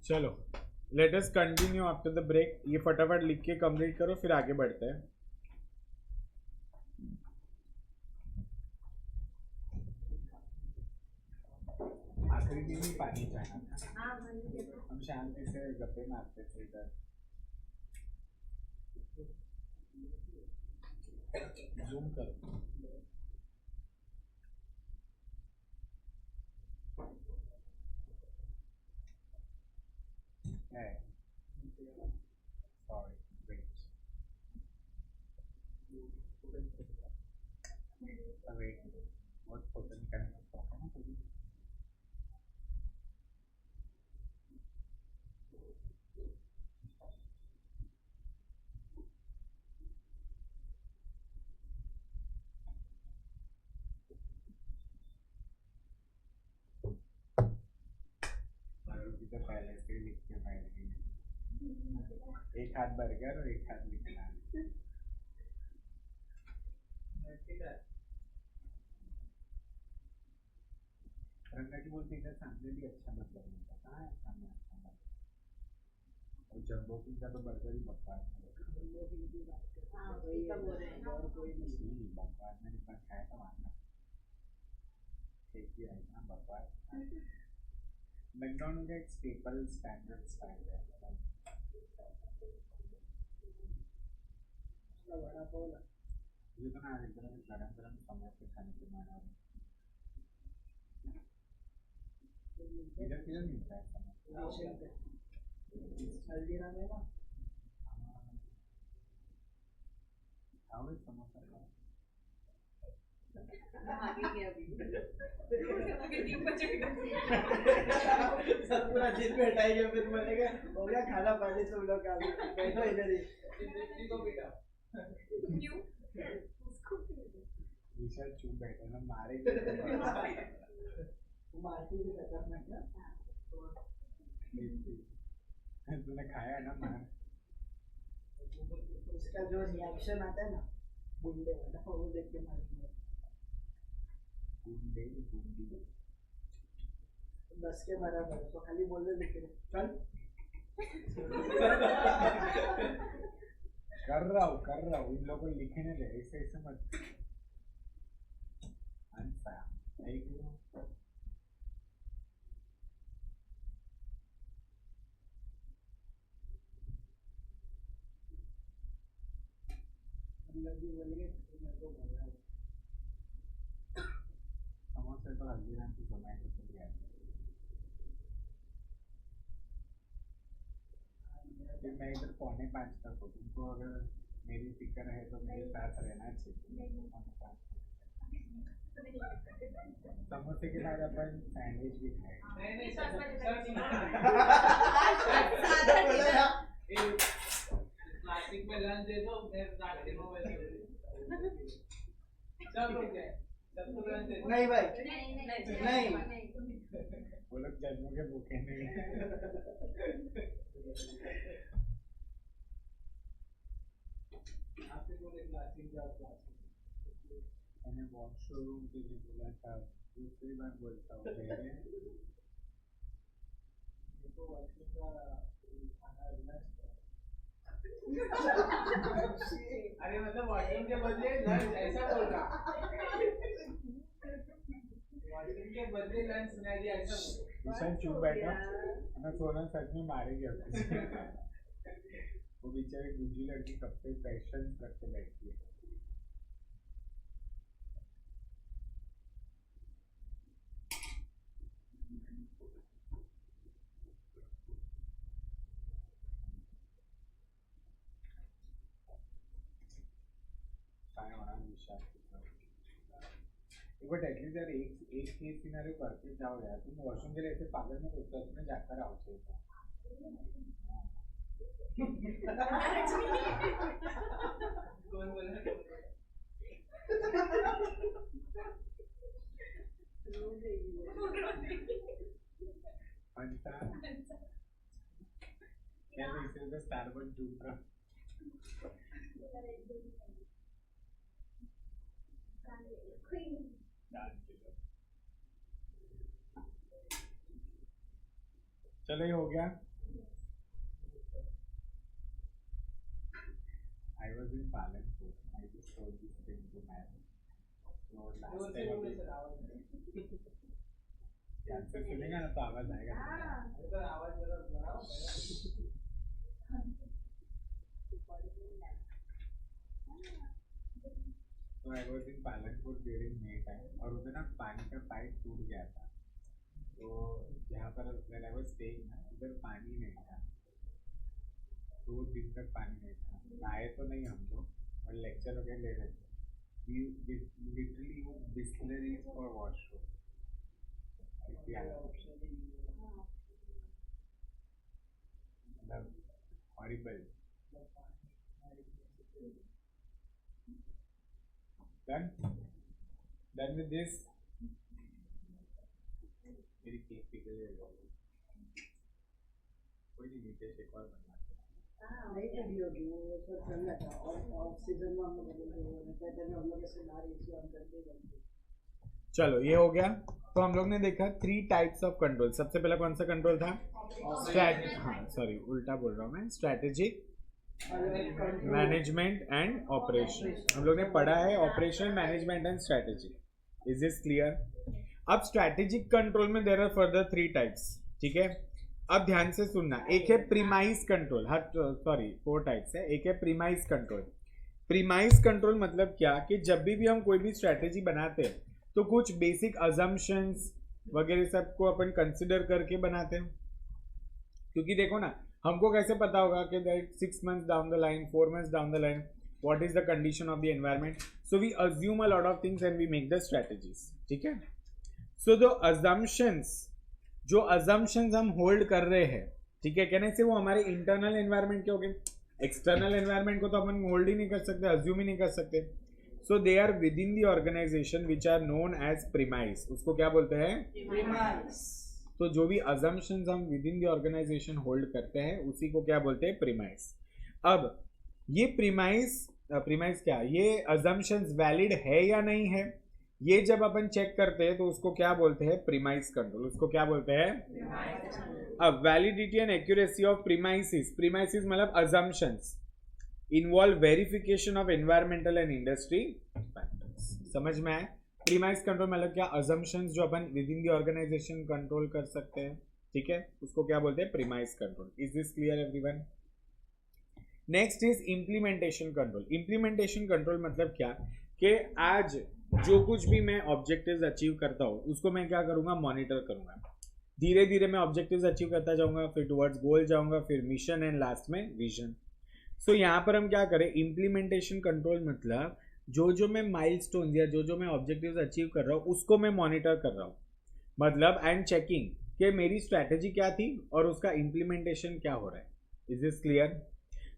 चलो let us continue after the break. ये फटाफट लिख के कंप्लीट करो फिर आगे बढ़ते हैं। आखिरी दिन ही पानी चाहना था, हम शांति से गप्पे मारते थे इधर। जूम करो। सॉरी वेट बहुत फोटो निकालने का शौक है ना तुझे? पहले से लिख के बैठ, एक हाथ बर्गर और एक हाथ लिखना। रंगा की बोलती है सामने भी अच्छा मतलब मिलता कहाँ है, सामने अच्छा मतलब। और जम्बो किंग का तो बर्गर ही बकवास है। बकवास मैंने इतना खाया था वहाँ एक ही आइटम बकवास। मैकडॉनल्ड का एक स्टेपल स्टैंडर्ड स्टाइल है। मुझे तो ना एकदम गरम गरम समोसे खाने के मन आ रहे। इधर किधर मिलता है समोसा? हल्दीराम है ना, खाओ एक समोसा खाओ। सब पूरा दिन बैठाएंगे फिर बोलेगा हो गया खाना पानी सब लोग का बैठो इधर ही। क्यों? विशाल चुप बैठे ना, मारे मारती भी खतरनाक ना। तूने खाया है ना मार? उसका जो रिएक्शन आता है ना गुंडे वाला वो देख के मारती है। गुंडे गुंडी 10 के बराबर तो खाली बोल दे लेकिन चल कर रहा हूँ इन लोगों को लिखने दे, ऐसे ऐसे मत अंसा एक समोसे तो हल्दीराम की जोमेटो से भी आते हैं। फिर मैं इधर 4:45 तक हूँ, तुमको अगर मेरी फिक्र है तो मेरे साथ रहना चाहिए। समोसे के बाद अपन सैंडविच भी खाए। प्लास्टिक में लंच दे दो, फिर नाश्ते में सब लोग जाए, सबको लंच दे दो। नहीं भाई नहीं वो लोग जन्मों के भूखे नहीं है। आपसे बोले प्लास्टिक जाओ प्लास्टिक। मैंने वॉशरूम के लिए बोला था, दूसरी बार बोलता हूँ मेरे तो वॉशरूम का खाना लंच। अरे मतलब वॉशरूम के बदले लंच ऐसा बोल रहा। वॉशरूम के बदले लंच सुना दिया ऐसा बोल। विशाल चुप बैठा, मैं सोना सच में मारेगी अपने। वो बेचारी गुज्जी लड़की कब से पैशन रख के बैठती है। बट एटलीस्ट यार एक केस सिनेरियो करके जाओ यार, तुम वॉशरूम के लिए ऐसे पागल में सोचते हो, तुम्हें जाकर आओ चाहिए था। कौन बोला? क्या इसे तो स्टारबक्स जूता चलो ये हो गया। I was in Palanpur. I just told this thing to man. So last जोर से time बोलो अभी सर आवाज ध्यान से सुनेगा ना तो आवाज आएगा. सर आवाज जरा बढ़ाओ तो I was in Palanpur during May time और उधर ना पानी का पाइप टूट गया था. तो जहाँ पर when I was staying ना उधर पानी नहीं था. 2 दिन तक पानी नहीं था. आए तो नहीं हम लोग और लेक्चर वगैरह ले रहे थे. We literally use distilleries for washroom. मतलब horrible. Done? Done with this? मेरी केक पिघल गई. कोई नहीं नीचे से एक और बनवा. नहीं वीडियो की वो सब करना था और सीजन में हम लोग कहते हैं हम लोग ऐसे नारी इश्यू हम करते हैं. चलो ये हो गया. तो हम लोग ने देखा 3 टाइप्स ऑफ कंट्रोल. सबसे पहला कौन सा कंट्रोल था? उल्टा बोल रहा हूँ मैं. Strategic, management and operation. हम लोग ने पढ़ा है operation, management and strategy. Is this clear? अब स्ट्रैटेजिक कंट्रोल में देयर आर फर्दर 3 टाइप्स. ठीक है, अब ध्यान से सुनना. एक है प्रीमाइज कंट्रोल. 4 टाइप्स है. एक है प्रीमाइज कंट्रोल. प्रीमाइज कंट्रोल मतलब क्या कि जब भी हम कोई भी स्ट्रैटेजी बनाते हैं तो कुछ बेसिक अजम्पशंस वगैरह सबको अपन कंसिडर करके बनाते हैं. क्योंकि देखो ना, हमको कैसे पता होगा कि that 6 months down the line, 4 months down the line, what is the condition of the environment. So we assume a lot of things and we make the strategies. ठीक है, सो जो अजम्पशंस हम होल्ड कर रहे हैं, ठीक है, कहने से वो हमारे इंटरनल एनवायरनमेंट के हो गए. एक्सटर्नल एनवायरनमेंट को तो अपन होल्ड ही नहीं कर सकते, अज्यूम ही नहीं कर सकते. So they are within the organisation which are known as premise. उसको क्या बोलते हैं? प्रीमाइज. तो जो भी अजम्पशंस हम within the organization hold करते हैं उसी को क्या बोलते हैं? प्रीमाइज. अब ये प्रीमाइज क्या, ये अजम्पशंस वैलिड है या नहीं है, ये जब अपन चेक करते हैं तो उसको क्या बोलते हैं? Premise control. उसको क्या बोलते हैं? अब validity and accuracy of premises मतलब assumptions involve verification of environmental and industry factors. समझ में आए? प्रीमाइज कंट्रोल मतलब क्या? अजम्पशंस जो अपन within the organisation control कर सकते हैं. ठीक है, उसको क्या बोलते हैं? Premise control. Is this clear everyone? Next is implementation control. Implementation control मतलब क्या कि आज जो कुछ भी मैं ऑब्जेक्टिव्स अचीव करता हूँ उसको मैं क्या करूँगा? मॉनिटर करूँगा. धीरे धीरे मैं ऑब्जेक्टिव्स अचीव करता जाऊँगा, फिर टुवर्ड्स गोल जाऊँगा, फिर मिशन एंड लास्ट में विजन. सो यहाँ पर हम क्या करें? इम्प्लीमेंटेशन कंट्रोल मतलब जो मैं माइलस्टोन या जो मैं ऑब्जेक्टिव्स अचीव कर रहा हूँ उसको मैं मॉनिटर कर रहा हूँ. मतलब आई एम चेकिंग कि मेरी स्ट्रैटेजी क्या थी और उसका इम्प्लीमेंटेशन क्या हो रहा है. Is this clear?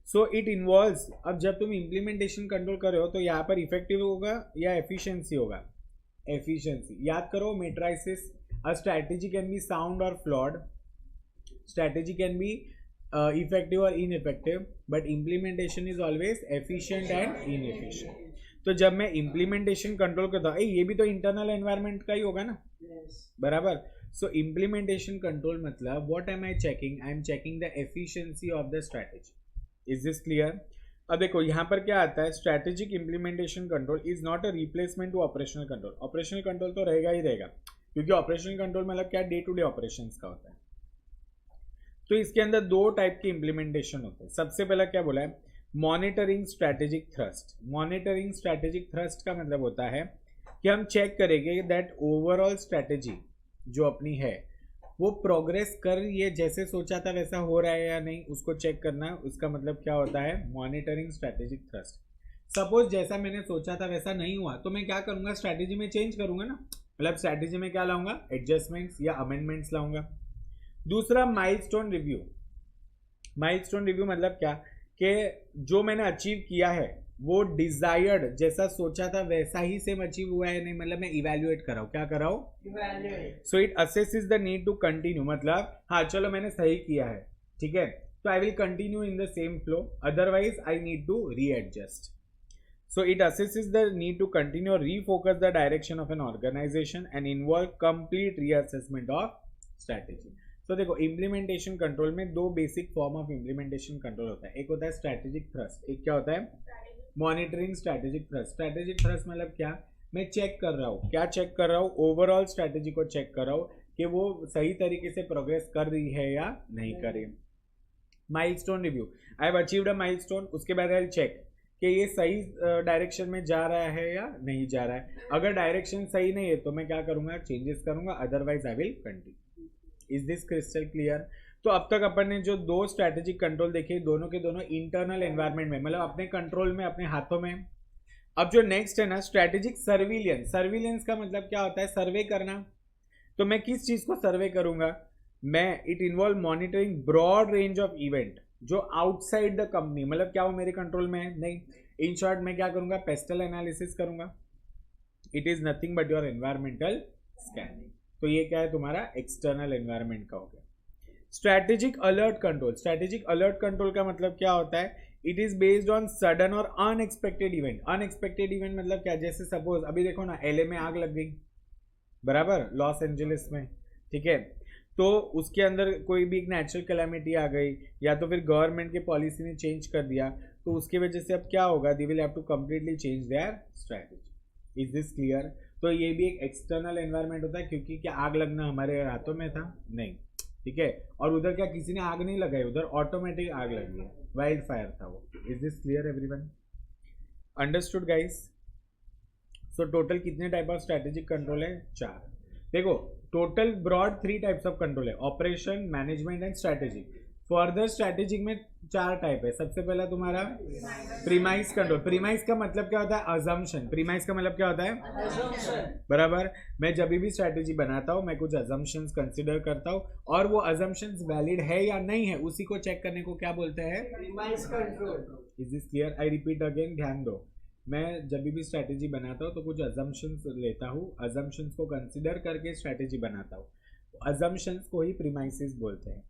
So it involves. अब जब तुम इम्प्लीमेंटेशन कंट्रोल कर रहे हो तो यहाँ पर इफेक्टिव होगा या एफिशिएंसी होगा? एफिशिएंसी. याद करो matrices. A strategy can be sound और flawed. Strategy can be effective और ineffective, but implementation is always efficient and inefficient. तो जब मैं इम्प्लीमेंटेशन कंट्रोल करता हूँ, ये भी तो इंटरनल एनवायरनमेंट का ही होगा ना. बराबर. सो इम्प्लीमेंटेशन कंट्रोल मतलब what am I checking? I am checking the efficiency of the strategy. Is this clear? अब देखो यहाँ पर क्या आता है? Strategic implementation control is not a replacement to operational control. Operational control तो रहेगा ही रहेगा, क्योंकि ऑपरेशनल कंट्रोल मतलब क्या? डे टू डे ऑपरेशंस का होता है. तो इसके अंदर 2 टाइप के इम्प्लीमेंटेशन होते हैं. सबसे पहला क्या बोला है? Monitoring strategic thrust. Monitoring strategic thrust का मतलब होता है कि हम चेक करेंगे दैट ओवरऑल स्ट्रैटेजी जो अपनी है वो प्रोग्रेस कर रही है, जैसे सोचा था वैसा हो रहा है या नहीं, उसको चेक करना. उसका मतलब क्या होता है? Monitoring strategic thrust. सपोज जैसा मैंने सोचा था वैसा नहीं हुआ तो मैं क्या करूंगा? स्ट्रैटेजी में चेंज करूंगा ना. मतलब स्ट्रैटेजी में क्या लाऊंगा? एडजस्टमेंट्स या अमेंडमेंट्स लाऊंगा. दूसरा माइलस्टोन रिव्यू. माइलस्टोन रिव्यू मतलब क्या कि जो मैंने अचीव किया है वो डिजायर्ड जैसा सोचा था वैसा ही सेम अचीव हुआ है नहीं, मतलब मैं इवेल्युएट कर रहा हूँ. क्या कर रहा हूँ? So it assesses the need to continue. मतलब हाँ चलो मैंने सही किया है, ठीक है, तो I will continue in the same flow, otherwise I need to readjust. So it assesses the need to continue or refocus the direction of an organization and involve complete reassessment of strategy. तो देखो implementation control में दो basic form of implementation control होता है. एक होता है strategic thrust, एक क्या होता है monitoring strategic thrust. Strategic thrust मतलब क्या, मैं चेक कर रहा हूँ, क्या चेक कर रहा हूँ, ओवरऑल स्ट्रैटेजी को चेक कर रहा हूँ कि वो सही तरीके से प्रोग्रेस कर रही है या नहीं कर रही है. Milestone review, I have achieved a milestone, उसके बाद आई विल चेक कि ये सही डायरेक्शन में जा रहा है या नहीं जा रहा है. अगर डायरेक्शन सही नहीं है तो मैं क्या करूंगा, चेंजेस करूंगा, otherwise I will continue. Is this crystal clear? तो अब तक अपन ने जो दो स्ट्रैटेजिक कंट्रोल देखे, दोनों के दोनों इंटरनल एनवायरनमेंट में, मतलब अपने कंट्रोल में, अपने हाथों में. अब जो नेक्स्ट है ना स्ट्रैटेजिक सर्विलियंस. सर्विलियंस का मतलब क्या होता है, सर्वे करना. तो मैं किस चीज को सर्वे करूंगा, मैं it involve monitoring broad range of event जो आउटसाइड द कंपनी, मतलब क्या वो मेरे कंट्रोल में है, नहीं. इन शॉर्ट मैं क्या करूंगा, पेस्टल एनालिसिस करूंगा. It is nothing but your environmental scanning. तो ये क्या है, तुम्हारा एक्सटर्नल एनवायरमेंट का हो गया. Strategic alert control. Strategic alert control का मतलब क्या होता है, it is based on sudden और अनएक्सपेक्टेड इवेंट. अनएक्सपेक्टेड इवेंट मतलब क्या, जैसे सपोज अभी देखो ना एलए में आग लग गई, बराबर, लॉस एंजलिस में, ठीक है. तो उसके अंदर कोई भी एक नेचुरल कैलामिटी आ गई, या तो फिर गवर्नमेंट की पॉलिसी ने चेंज कर दिया, तो उसकी वजह से अब क्या होगा, they will have to completely change their strategy. Is this clear? तो ये भी एक एक्सटर्नल एनवायरनमेंट होता है, क्योंकि क्या आग लगना हमारे हाथों में था, नहीं, ठीक है. और उधर क्या किसी ने आग नहीं लगाई, उधर ऑटोमेटिक आग लगी है, वाइल्ड फायर था वो. Is this clear everyone? Understood guys? So total कितने टाइप ऑफ स्ट्रैटेजिक कंट्रोल है, 4. देखो total broad 3 types of control है, operation, management and strategic. Further strategic में 4 टाइप है. सबसे पहला तुम्हारा प्रीमाइस कंट्रोल. प्रीमाइस का मतलब क्या होता है, अजम्पशन. प्रीमाइस का मतलब क्या होता है, बराबर. मैं जब भी स्ट्रैटेजी बनाता हूँ मैं कुछ अजम्पशंस कंसिडर करता हूँ, और वो अजम्पशंस वैलिड है या नहीं है उसी को चेक करने को क्या बोलते हैं, premise control. Is this clear? I repeat again, ध्यान दो. मैं जब भी स्ट्रैटेजी बनाता हूँ तो कुछ अजम्पशंस लेता हूँ, अजम्पशंस को कंसिडर करके स्ट्रैटेजी बनाता हूँ. अजम्पशंस को ही प्रीमाइसिस बोलते हैं.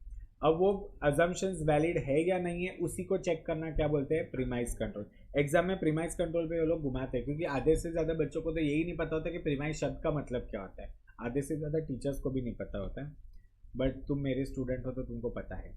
अब वो अजम्पशंस वैलिड है या नहीं है उसी को चेक करना क्या बोलते हैं, प्रीमाइस कंट्रोल. एग्जाम में प्रीमाइस कंट्रोल पे वो लोग घुमाते हैं, क्योंकि आधे से ज़्यादा बच्चों को तो यही नहीं पता होता कि प्रीमाइस शब्द का मतलब क्या होता है. आधे से ज़्यादा टीचर्स को भी नहीं पता होता है, बट तुम मेरे स्टूडेंट हो तो तुमको पता है.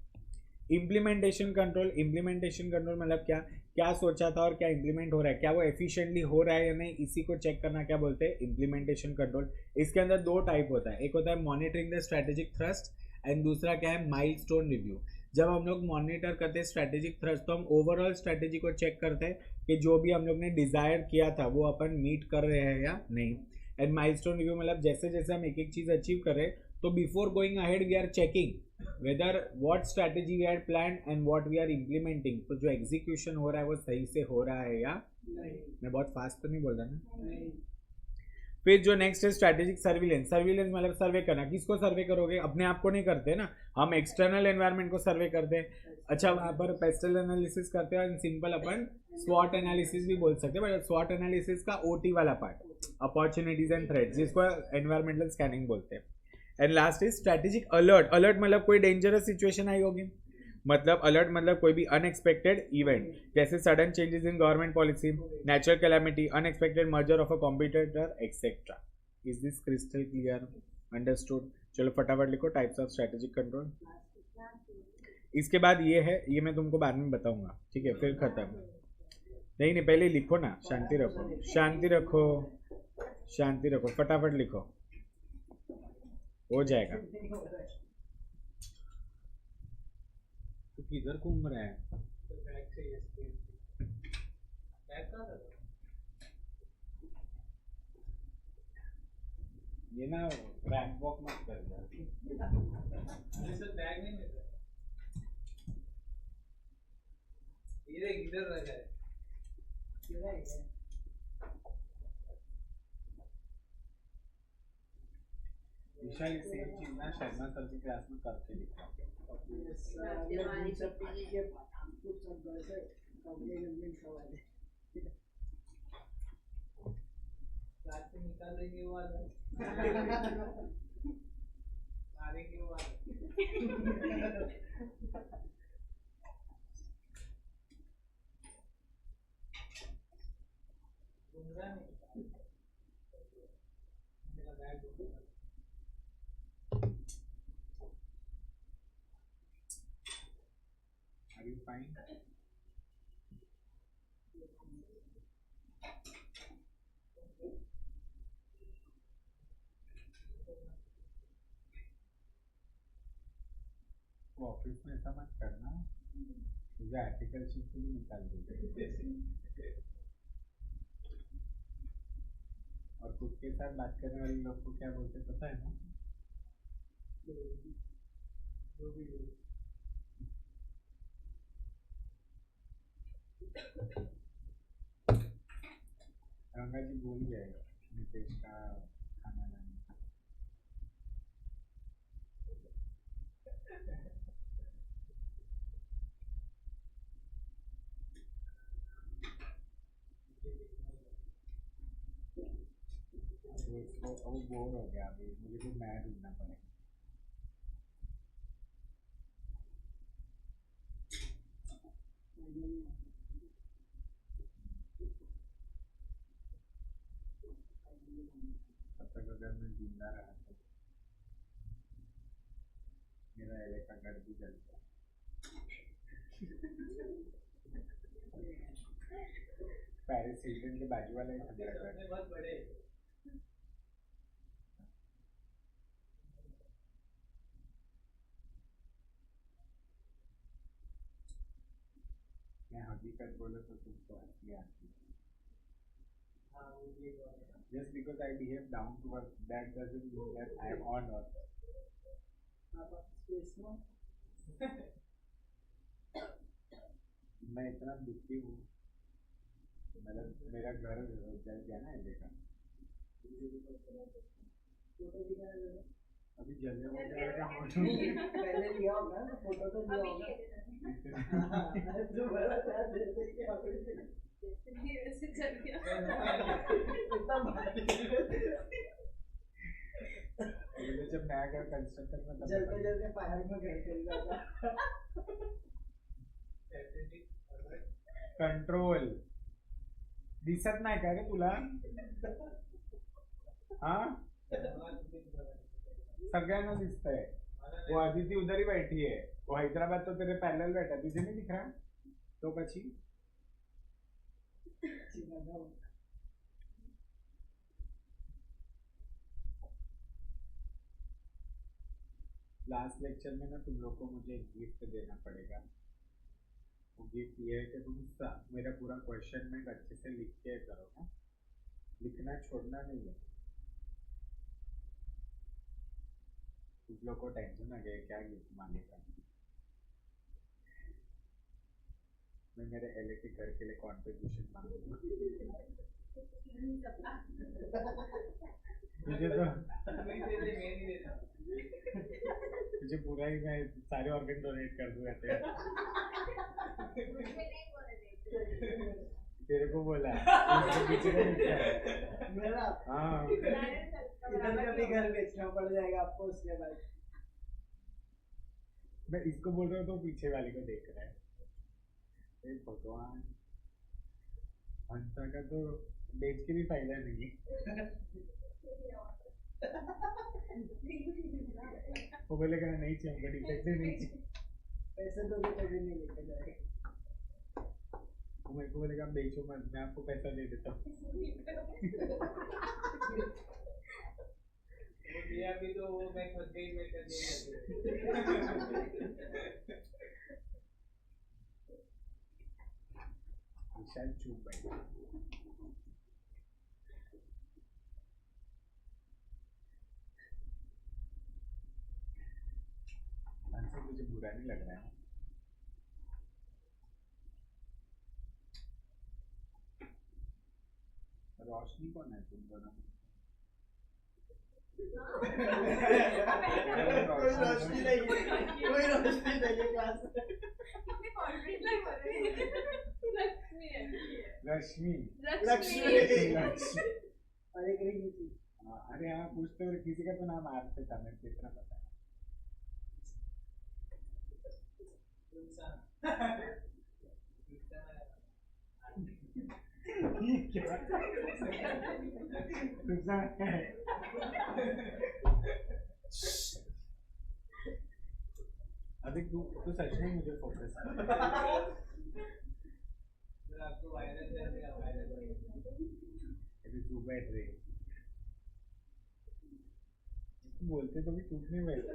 Implementation control. इम्प्लीमेंटेशन कंट्रोल मतलब क्या, क्या सोचा था और क्या इम्प्लीमेंट हो रहा है, क्या वो एफिशिएंटली हो रहा है या नहीं, इसी को चेक करना क्या बोलते हैं, इम्प्लीमेंटेशन कंट्रोल. इसके अंदर 2 टाइप होता है, एक होता है monitoring the strategic thrust, and दूसरा क्या है, माइलस्टोन रिव्यू. जब हम लोग मॉनिटर करते हैं स्ट्रैटेजिक थ्रस्ट तो हम ओवरऑल स्ट्रैटेजी को चेक करते हैं कि जो भी हम लोग ने डिजायर किया था वो अपन मीट कर रहे हैं या नहीं. एंड माइलस्टोन रिव्यू मतलब जैसे जैसे हम एक एक चीज अचीव कर रहे हैं, तो before going ahead we are checking whether what strategy we had planned and what we are implementing. तो जो एग्जीक्यूशन हो रहा है वो सही से हो रहा है या नहीं. मैं बहुत फास्ट तो नहीं बोल रहा ना. फिर जो नेक्स्ट है स्ट्रैटेजिक सर्विलेंस. सर्विलेंस मतलब सर्वे करना. किसको सर्वे करोगे, अपने आप को नहीं करते ना, हम एक्सटर्नल एनवायरनमेंट को सर्वे करते हैं. अच्छा वहाँ पर पेस्टल एनालिसिस करते हैं, सिंपल अपन स्वॉट एनालिसिस भी बोल सकते हैं, बट स्वॉट एनालिसिस का ओटी वाला पार्ट, अपॉर्चुनिटीज एंड थ्रेट्स, जिसको एनवायरमेंटल स्कैनिंग बोलते हैं. And last is strategic alert. Alert मतलब कोई डेंजरस सिचुएशन आई होगी, मतलब अलर्ट मतलब कोई भी अनएक्सपेक्टेड इवेंट, जैसे sudden changes in government policy, natural calamity, unexpected merger of a competitor etcetera. Is this crystal clear? Understood? चलो फटाफट लिखो टाइप्स ऑफ स्ट्रैटेजिक कंट्रोल. इसके बाद ये है, ये मैं तुमको बाद में बताऊंगा, ठीक है, फिर खत्म. नहीं नहीं पहले लिखो ना, शांति रखो, शांति रखो, शांति रखो, फटाफट लिखो, हो जाएगा. तो किधर घूम रहा है, ये ना रैंप वॉक मत कर यार. बैग नहीं मिल रहा, इधर रह जाए. विशाल सेम चीज ना शर्मा सर की क्लास में करके दिखा. क्लास से निकाल देंगे वो वाला, मारेंगे वो वाला. घूम रहा नहीं मेरा बैग. फाइन. ऑफिस में ऐसा मत करना, तुझे आर्टिकल शीट से भी निकाल देंगे. और खुद के साथ बात करने वाले लोग को क्या बोलते पता है ना? रंगा जी भूल गए नितेश का खाना लाने. वो बोर हो गया अभी, मुझे कुछ नया ढूंढना पड़ेगा. तब तक अगर मैं जिंदा रहा तो मेरा एले का घर भी जलता. पेरिस हिल्टन के बाजू वाला ही हमारा घर. बहुत बड़े. मैं हकीकत बोलो तो तुमको हंसी आती है. Just because I behave down to earth, that doesn't mean that I am on earth. मैं इतना दुखी हूँ, मतलब मेरा घर जल गया ना एले का. अभी जलने वाला जाएगा फोटो. पहले लिया होगा ना, फोटो तो लिया होगा. दोबारा चार देते कि ऐसे चल गया. जब नया घर कंस्ट्रक्शन में जलते जलते फायर में घर चल जाता. कंट्रोल दिसत नाही का रे तुला? हाँ सगळ्यांना दिसतंय. वो अदिति उधर ही बैठी है, वो हैदराबाद तो तेरे पैरेलल बैठा, तुझे नहीं दिख रहा? तो પછી लास्ट लेक्चर में ना तुम लोग को मुझे एक गिफ्ट देना पड़ेगा. वो गिफ्ट ये है कि तुम मेरा पूरा क्वेश्चन में अच्छे से लिख के करो. ना लिखना छोड़ना नहीं है. कुछ लोग को टेंशन आ गया क्या गिफ्ट मांगेगा. मैं मेरे एले के घर के लिए कॉन्ट्रीब्यूशन मांगूंगा. तुझे तो मुझे पूरा ही मैं सारे ऑर्गन डोनेट कर दूंगा तेरे को बोला. पीछे का लिखा है मेरा. हाँ इधर का भी घर बेचना पड़ जाएगा आपको उसके बाद. मैं इसको बोल रहा हूँ तो पीछे वाले को देख रहा है. भगवान, हंसा का तो बेच के भी फायदा नहीं. वो बोलेगा नहीं चाहिए हमको, डिफेक्ट नहीं चाहिए. पैसे तो भी कभी नहीं लेके जाएगा. वो मेरे को बोलेगा बेचो मत, मैं आपको पैसा दे देता हूँ. दिया भी तो वो मैं खुद ही में कर दिया. विशाल चुप बैठा. हमसे मुझे बुरा नहीं लग रहा है. रोशनी कौन है तुम दोनों? कोई रोशनी नहीं है, कोई रोशनी नहीं है क्लास में. रश्मि. लक्ष्मी. लक्ष्मी. और एक रिंग थी. अरे हाँ पूछते हुए किसी का तो नाम आर से था, मेरे को इतना पता है. क्या अधिक तू सच में मुझे फोकस कर। आपको वायरस है वायरस अभी तू बैठ रही बोलते तो भी चुप नहीं बैठते।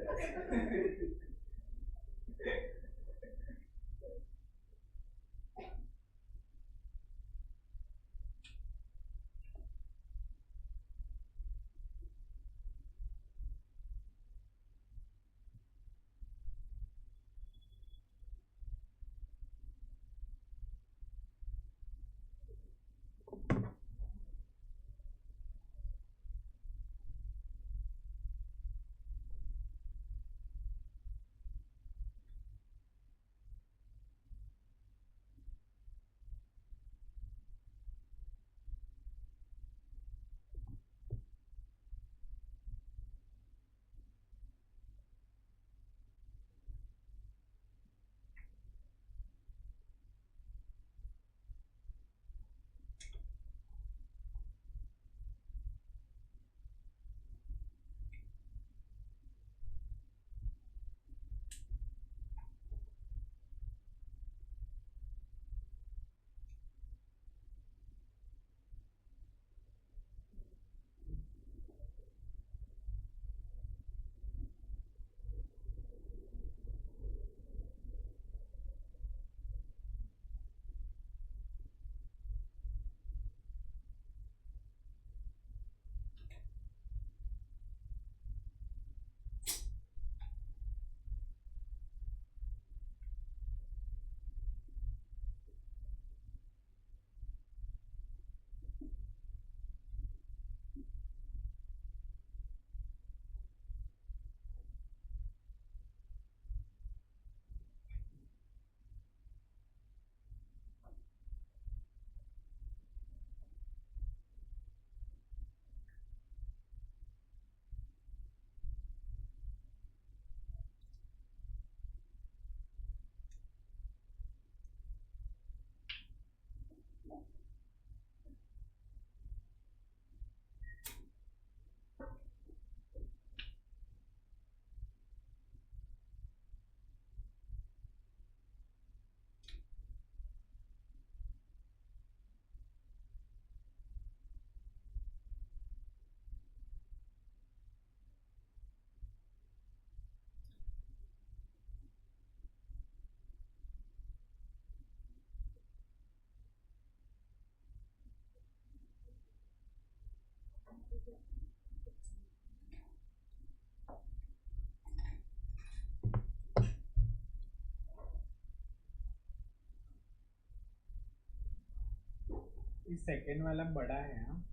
इस सेकंड वाला बड़ा है हाँ।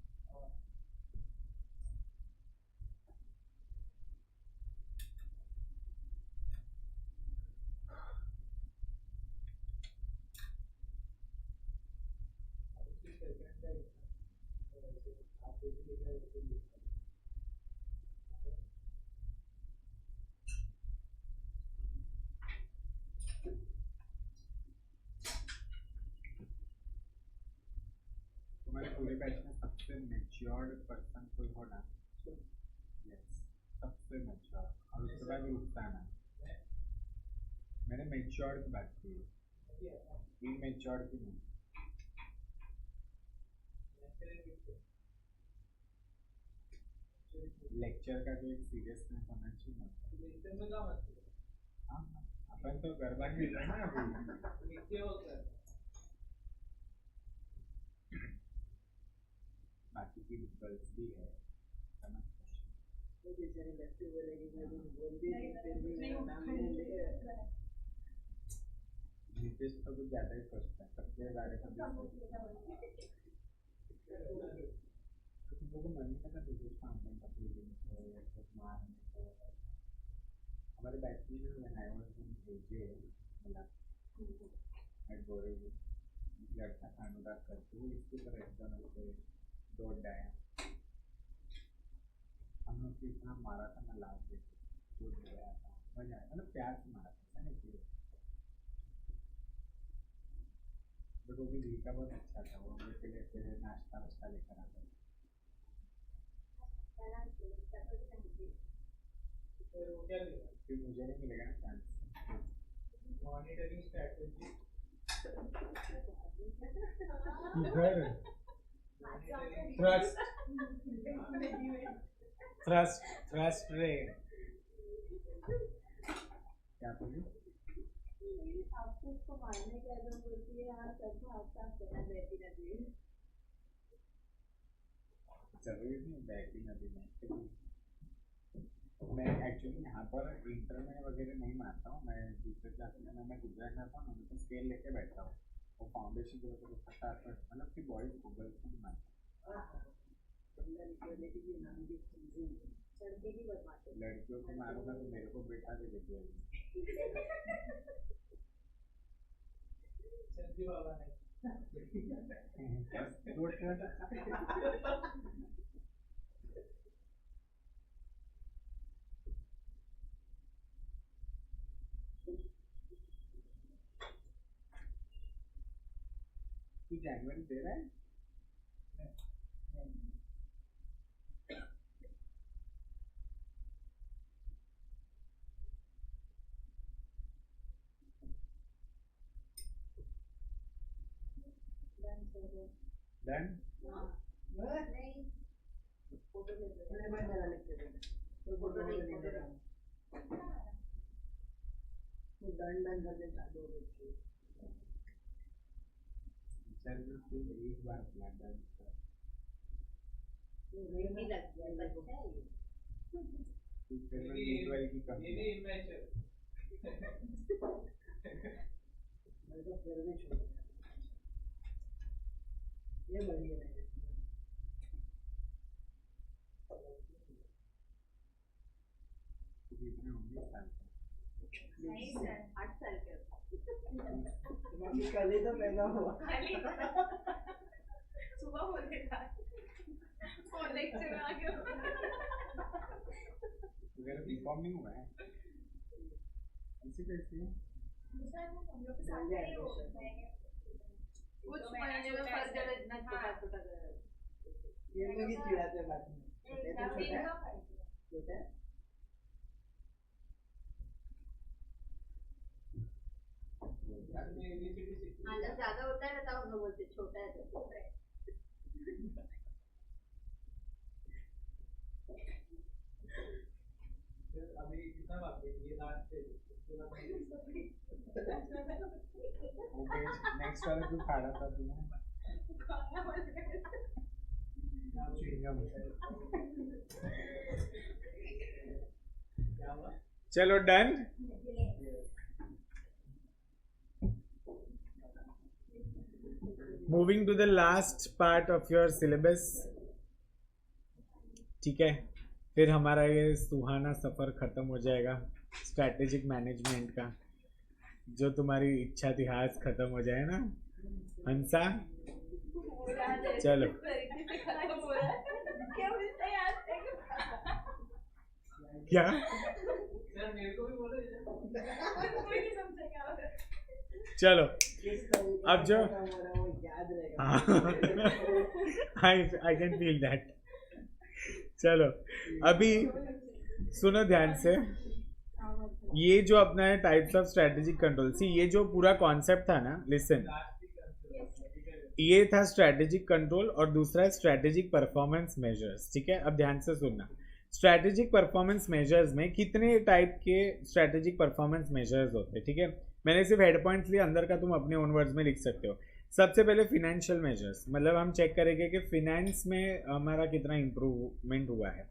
तुम्हारे पूरे बैच में सबसे मैच्योर्ड पर्सन कोई होना। यस सबसे मैच्योर और उसके बाद रुकसाना। मैंने मैच्योर्ड की बात की इमेच्योर्ड की नहीं। लेक्चर का जो एक सीरियसनेस होना चाहिए ना। लेक्चर में क्या मतलब हाँ अपन तो गरबा खेल रहे हैं ना अभी। लिखते हो सर बाकी की गर्ल्स भी है समझ। वो बेचारे बच्चे बोलेंगे मैं कुछ बोल भी नहीं फिर भी मेरा नाम नहीं ले। नितेश तो कुछ ज़्यादा ही सोचता है सबके बारे में तो तुम लोगों को मन नहीं करता दूसरे सामने का फीलिंग हो या कुछ मारने को। हमारे बैच में जो है भेजे मतलब एट गोरे लड़का था अनुराग करके वो इसकी तरह एकदम ऐसे दौड़ आया। हम लोग को इतना मारा था मैं लाभ देते छूट गया था मजा आया मतलब प्यार से मारा था ऐसा नहीं कि बट वो भी घी का बहुत अच्छा था। वो मेरे के लिए फिर नाश्ता वाश्ता लेकर आता था। फिर वो क्या लिखा फिर मुझे नहीं मिलेगा ना चांस। मॉनिटरिंग स्ट्रैटेजी इधर थ्रस्ट थ्रस्ट थ्रस्ट रे क्या बोली आपको उसको मारने का जो बोलती है यार सबको आपका कहना रहती रहती है जरूरी नहीं बैठी नदी में मैं एक्चुअली यहाँ पर इंटर में वगैरह नहीं मारता हूँ मैं दूसरे क्लास में मैं गुजरात जाता हूँ मैं तो स्केल लेके बैठता हूँ वो फाउंडेशन के वजह से मतलब कि बॉयज को गर्ल्स को नहीं मारता लड़कियों को मारूंगा तो मेरे को बैठा दे देती चंदी बाबा ने तू जनवरी दे रहा है डन एक बार ये भी इमेचर ये बढ़िया है नहीं सर 8 साल के बाकी कल ही तो पैदा हुआ सुबह बोलेगा और लेक्चर में आ गया वगैरह बीकॉम नहीं हुआ है ऐसे कैसे सर वो हम लोग के साथ ही होता है कुछ महीने में फर्स्ट जब इतना छोटा ये लोग ही चिढ़ाते हैं बाद में छोटा है जब ज्यादा होता है तब हम लोग बोलते छोटा है तो छोटा है अभी कितना बाकी है ये लास्ट पे नेक्स्ट वाला क्यों खा रहा था तूने चलो done moving to the last part of your syllabus ठीक है फिर हमारा ये सुहाना सफ़र ख़त्म हो जाएगा स्ट्रैटेजिक मैनेजमेंट का जो तुम्हारी इच्छा थी आज ख़त्म हो जाए ना हंसा चलो क्या सर मेरे को भी बोलो चलो अब जो याद रहेगा आई कैन फील दैट चलो अभी सुनो ध्यान से ये जो अपना है types of strategic control see ये जो पूरा कॉन्सेप्ट था ना लिसन ये था स्ट्रेटेजिक कंट्रोल और दूसरा है स्ट्रेटेजिक परफॉर्मेंस मेजर्स ठीक है अब ध्यान से सुनना स्ट्रेटेजिक परफॉर्मेंस मेजर्स में कितने टाइप के स्ट्रेटेजिक परफॉर्मेंस मेजर्स होते हैं ठीक है मैंने सिर्फ हेड पॉइंट्स लिए अंदर का तुम अपने ओन वर्ड्स में लिख सकते हो सबसे पहले फिनेंशियल मेजर्स मतलब हम चेक करेंगे कि फिनेंस में हमारा कितना इम्प्रूवमेंट हुआ है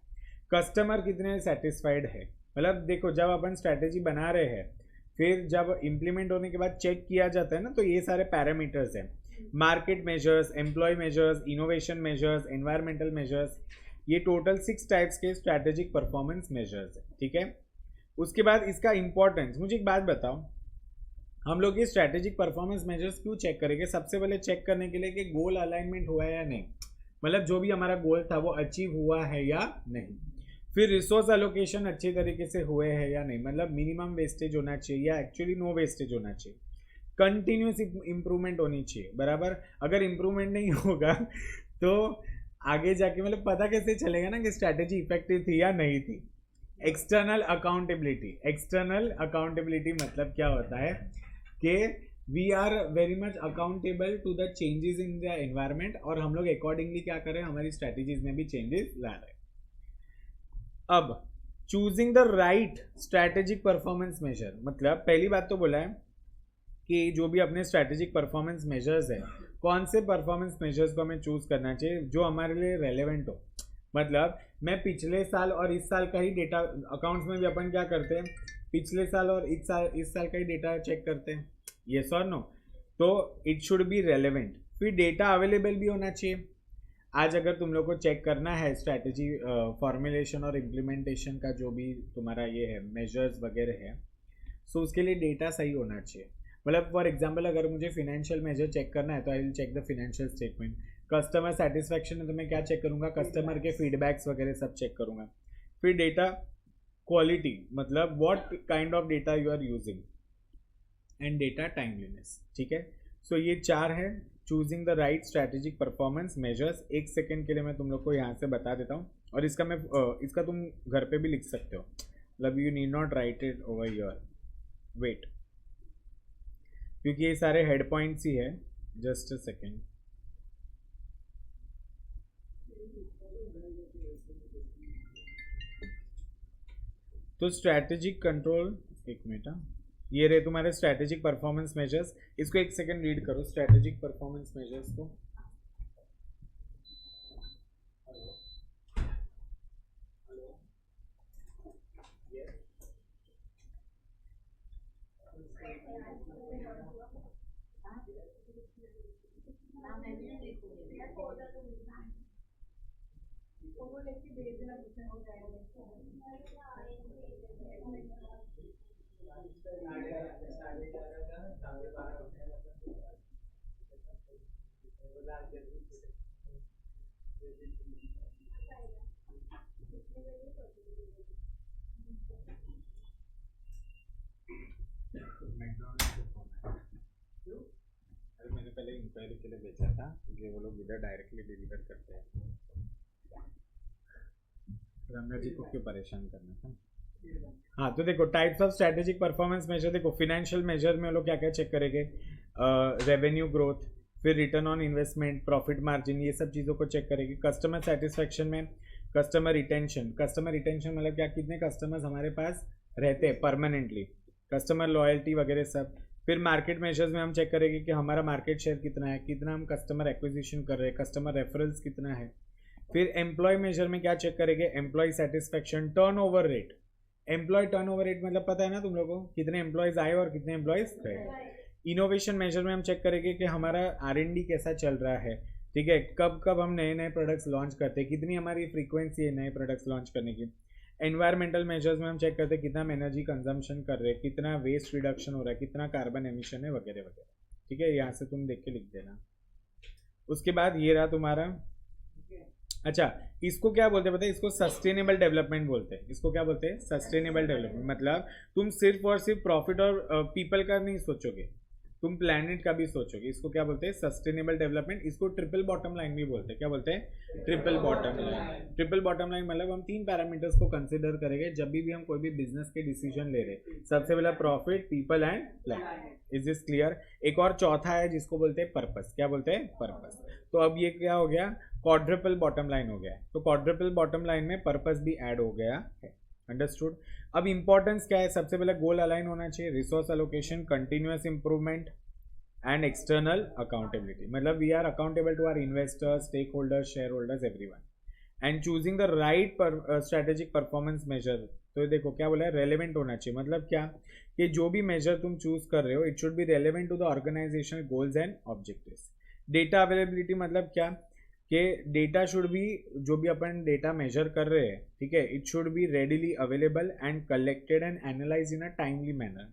कस्टमर कितने सेटिस्फाइड है मतलब देखो जब अपन स्ट्रैटेजी बना रहे हैं फिर जब इम्प्लीमेंट होने के बाद चेक किया जाता है ना तो ये सारे पैरामीटर्स हैं market measures employee measures innovation measures environmental measures ये टोटल 6 टाइप्स के स्ट्रैटेजिक परफॉर्मेंस मेजर्स है ठीक है उसके बाद इसका इंपॉर्टेंस मुझे एक बात बताओ हम लोग ये स्ट्रैटेजिक परफॉर्मेंस मेजर्स क्यों चेक करेंगे सबसे पहले चेक करने के लिए कि गोल अलाइनमेंट हुआ है या नहीं मतलब जो भी हमारा गोल था वो अचीव हुआ है या नहीं फिर रिसोर्स एलोकेशन अच्छे तरीके से हुए हैं या नहीं मतलब मिनिमम वेस्टेज होना चाहिए या एक्चुअली नो वेस्टेज होना चाहिए कंटिन्यूस इम्प्रूवमेंट होनी चाहिए बराबर अगर इम्प्रूवमेंट नहीं होगा तो आगे जाके मतलब पता कैसे चलेगा ना कि स्ट्रैटेजी इफेक्टिव थी या नहीं थी एक्सटर्नल अकाउंटेबिलिटी मतलब क्या होता है कि we are very much accountable to the changes in the environment और हम लोग अकॉर्डिंगली क्या करें, हमारी स्ट्रेटेजीज में भी चेंजेस ला रहे हैं. अब choosing the right strategic performance measure, मतलब पहली बात तो बोला है कि जो भी अपने स्ट्रैटेजिक परफॉर्मेंस मेजर्स है, कौन से परफॉर्मेंस मेजर्स को हमें चूज करना चाहिए जो हमारे लिए रेलेवेंट हो. मतलब मैं पिछले साल और इस साल का ही डेटा, अकाउंट्स में भी अपन क्या करते हैं, पिछले साल और इस साल का ही डेटा चेक करते हैं, येस और नो. तो इट शुड बी रेलेवेंट. फिर डेटा अवेलेबल भी होना चाहिए. आज अगर तुम लोग को चेक करना है स्ट्रैटेजी फॉर्मुलेशन और इम्प्लीमेंटेशन का जो भी तुम्हारा ये है मेजर्स वगैरह है, सो उसके लिए डेटा सही होना चाहिए. मतलब फॉर एग्जांपल अगर मुझे फिनेंशियल मेजर चेक करना है तो I will check the financial statement. Customer satisfaction है तो मैं क्या चेक करूँगा, कस्टमर के फीडबैक्स वगैरह सब चेक करूँगा. फिर डेटा क्वालिटी, मतलब what kind of data you are using, and data timeliness. ठीक है, सो ये 4 है. Choosing the right strategic performance measures. 1 second के लिए मैं तुम लोग को यहाँ से बता देता हूँ और इसका तुम घर पे भी लिख सकते हो. मतलब you need not write it over your, wait, क्योंकि ये सारे हेड पॉइंट्स ही है. Just a second. तो स्ट्रैटेजिक कंट्रोल, एक मिनट, ये रहे तुम्हारे स्ट्रैटेजिक परफॉर्मेंस मेजर्स. इसको 1 सेकेंड रीड करो, स्ट्रैटेजिक परफॉर्मेंस मेजर्स को. मैंने पहले इंक्वायरी के लिए भेजा था, इसलिए वो लोग इधर डायरेक्टली डिलीवर करते हैं. रंगा जी को क्यों परेशान करना था. हाँ, तो देखो types of strategic performance measure. देखो फिनेंशियल मेजर में लोग क्या क्या चेक करेंगे, रेवेन्यू ग्रोथ, फिर return on investment, profit margin, ये सब चीज़ों को चेक करेगी. कस्टमर सेटिस्फैक्शन में कस्टमर रिटेंशन. कस्टमर रिटेंशन मतलब क्या, कितने कस्टमर्स हमारे पास रहते हैं परमानेंटली, कस्टमर लॉयल्टी वगैरह सब. फिर मार्केट मेजर्स में हम चेक करेंगे कि हमारा मार्केट शेयर कितना है, कितना हम कस्टमर एक्विजिशन कर रहे हैं, कस्टमर रेफरल्स कितना है. फिर एम्प्लॉय मेजर में क्या चेक करेंगे, employee satisfaction, turnover rate. Employee turnover rate मतलब पता है ना तुम लोगों को, कितने एम्प्लॉयज आए और कितने एम्प्लॉयज गए. इनोवेशन मेजर में हम चेक करेंगे कि हमारा R&D कैसा चल रहा है. ठीक है, कब कब हम नए नए प्रोडक्ट्स लॉन्च करते हैं, कितनी हमारी फ्रीक्वेंसी है नए प्रोडक्ट्स लॉन्च करने की. एनवायरमेंटल मेजर्स में हम चेक करते हैं कितना हम एनर्जी कंजम्पशन कर रहे हैं, कितना वेस्ट रिडक्शन हो रहा है, कितना कार्बन एमिशन है वगैरह वगैरह. ठीक है, यहाँ से तुम देख के लिख देना. उसके बाद ये रहा तुम्हारा, अच्छा इसको क्या बोलते हैं पता है, इसको सस्टेनेबल डेवलपमेंट बोलते हैं. इसको क्या बोलते हैं, सस्टेनेबल डेवलपमेंट. मतलब तुम सिर्फ और सिर्फ प्रॉफिट और पीपल का नहीं सोचोगे, तुम प्लैनेट का भी सोचोगे. इसको क्या बोलते हैं, सस्टेनेबल डेवलपमेंट. इसको ट्रिपल बॉटम लाइन भी बोलते हैं. क्या बोलते हैं, triple bottom line. Triple bottom line मतलब हम 3 पैरामीटर्स को कंसिडर करेंगे जब भी हम कोई भी बिजनेस के डिसीजन ले रहे. सबसे पहला profit, people and planet. Is this clear. एक और चौथा है जिसको बोलते हैं पर्पस. क्या बोलते हैं, पर्पस. तो अब ये क्या हो गया, क्वाड्रुपल बॉटम लाइन हो गया है. तो क्वाड्रुपल बॉटम लाइन में पर्पस भी ऐड हो गया है. अंडरस्टूड. अब इंपॉर्टेंस क्या है, सबसे पहले गोल अलाइन होना चाहिए, resource allocation, continuous improvement and external accountability. मतलब we are accountable to our investors, stakeholders, shareholders, everyone. And choosing the right strategic performance measure. तो देखो क्या बोला है, रेलेवेंट होना चाहिए. मतलब क्या, कि जो भी मेजर तुम चूज कर रहे हो it should be relevant to the organizational goals and objectives. Data availability मतलब क्या, कि डेटा शुड बी, जो भी अपन डेटा मेजर कर रहे हैं, ठीक है, it should B readily available and collected and analyse in a timely manner.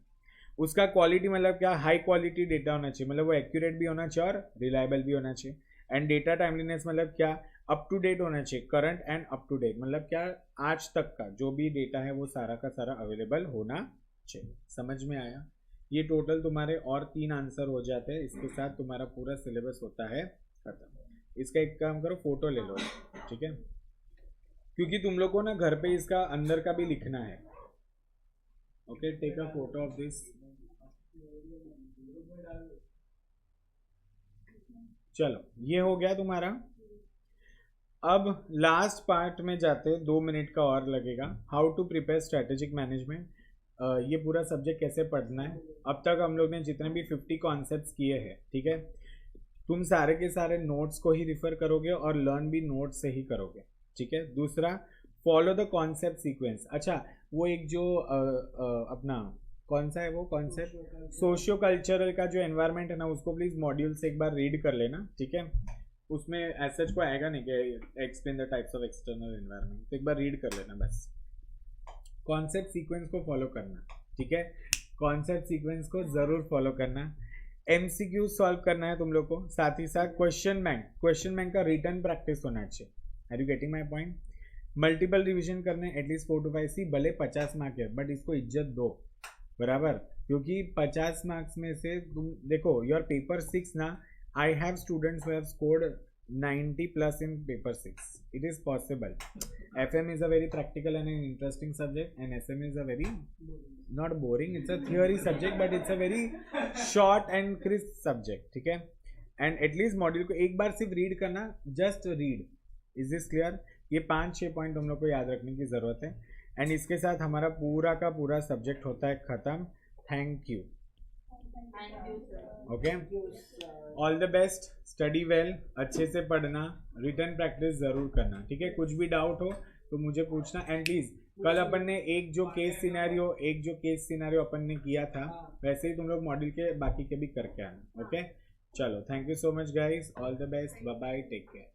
उसका क्वालिटी मतलब क्या, हाई क्वालिटी डेटा होना चाहिए, मतलब वो एक्यूरेट भी होना चाहिए और रिलायबल भी होना चाहिए. एंड डेटा टाइमलीनेस मतलब क्या, अप टू डेट होना चाहिए, current and up to date. मतलब क्या, आज तक का जो भी डेटा है वो सारा का सारा अवेलेबल होना चाहिए. समझ में आया. ये टोटल तुम्हारे और 3 आंसर हो जाते हैं. इसके साथ तुम्हारा पूरा सिलेबस होता है खत्म. इसका एक काम करो, फोटो ले लो. ठीक है, क्योंकि तुम लोग को ना घर पे इसका अंदर का भी लिखना है. Okay, take a photo of this. चलो ये हो गया तुम्हारा। अब लास्ट पार्ट में जाते हैं, 2 मिनट का और लगेगा। How to prepare strategic management. ये पूरा सब्जेक्ट कैसे पढ़ना है। अब तक हम लोग ने जितने भी 50 कॉन्सेप्ट्स किए हैं, ठीक है, तुम सारे के सारे नोट्स को ही रिफर करोगे और लर्न भी नोट से ही करोगे, ठीक है। दूसरा, फॉलो द कॉन्सेप्ट सीक्वेंस। अच्छा, वो एक जो अपना कौन सा है वो कॉन्सेप्ट, सोशियो कल्चरल का जो एनवायरनमेंट है ना, उसको प्लीज मॉड्यूल से एक बार रीड कर लेना, ठीक है। उसमें एज को आएगा नहीं कि explain the types of external environment, तो एक बार रीड कर लेना बस। कॉन्सेप्ट सीक्वेंस को फॉलो करना, ठीक है, कॉन्सेप्ट सीक्वेंस को जरूर फॉलो करना। एमसीक्यू सॉल्व करना है तुम लोग को, साथ ही साथ क्वेश्चन बैंक का रिटर्न प्रैक्टिस होना चाहिए। Are you getting my point. Multiple revision करने एटलीस्ट 4 to 5 सी, भले 50 मार्क है बट इसको इज्जत दो, बराबर, क्योंकि 50 मार्क्स में से तुम देखो योर पेपर 6 ना, I have students who have scored 90+ in paper 6. It is possible. FM is a very practical and an interesting subject, and SM is a very not boring. It's a theory subject, but it's a very short and crisp subject. ठीक है, and at least module को एक बार सिर्फ read करना, just read. Is this clear? ये 5-6 point हम लोग को याद रखने की जरूरत है, एंड इसके साथ हमारा पूरा का पूरा सब्जेक्ट होता है खत्म। Thank you. Okay, all the best, study well, अच्छे से पढ़ना, रिटर्न प्रैक्टिस जरूर करना, ठीक है। कुछ भी डाउट हो तो मुझे पूछना, एंड प्लीज कल अपन ने एक जो केस सिनेरियो अपन ने किया था, वैसे ही तुम लोग मॉड्यूल के बाकी के भी करके आना। ओके, चलो, thank you so much guys, all the best, bye bye, take care.